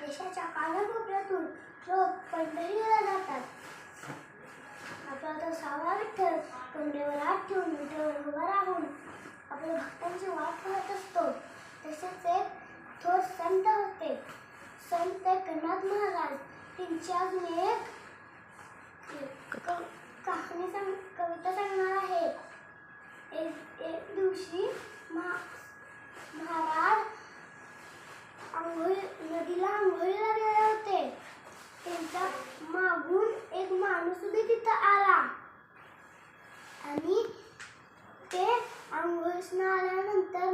देशाच्या कानाकोपऱ्यातून लोक पंढरीला जातात. आपला तो सावळा विठ्ठल कमरेवर हात ठेवून विठ्ठलावर उभा राहून आपल्या भक्तांची वाट पाहत असतो. तसेच एक थोर संत होते, संत एकनाथ महाराज. त्यांची अजून एक कविता सांगणार आहे. एक दिवशी महाराज नदीला आंघोळीला गेले होते. त्यांच्या मागून एक माणूस उभी तिथं आला आणि ते आंघोळीसनं आल्यानंतर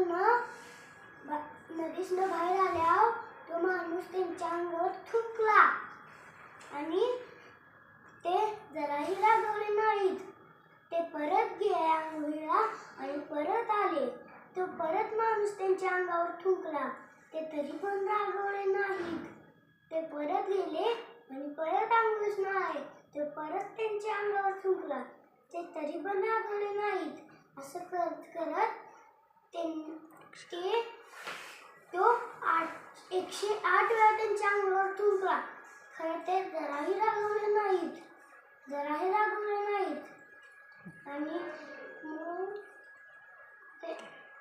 नदीसनं बाहेर आल्यावर तो माणूस त्यांच्या अंगावर थुंकला आणि ते जराही रागवले नाहीत. ते परत गेले आंघोळीला आणि परत आले. तो परत माणूस त्यांच्या अंगावर थुंकला. ते तरी पण रागवले नाहीत. ते परत गेले आणि परत आंघोळीसनं आले. ते परत त्यांच्या अंगावर थुंकला. ते तरी पण रागवले नाहीत. असं करत करत तो 108 वेळा त्यांच्या अंगावर थुंकला. खरं ते जराही रागवले नाहीत. आणि मग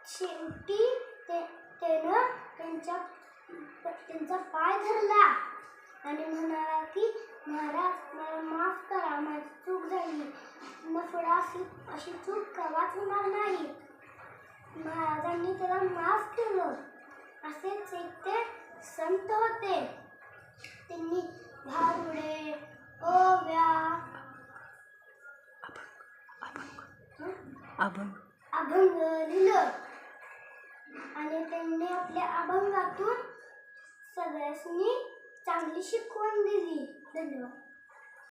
शेवटी त्यानं त्यांचा पाय धरला आणि म्हणाला की महाराज मला माफ करा, माझी चूक झाली. पुढे अशी चूक केव्हाच होणार नाही. महाराजांनी त्याला माफ केलं. असेच एक ते संत होते. त्यांनी भारुडे, ओव्या, अभंग लिहिलं आणि त्यांनी आपल्या अभंगातून सगळ्यांनी चांगली शिकवण दिली. धन्यवाद.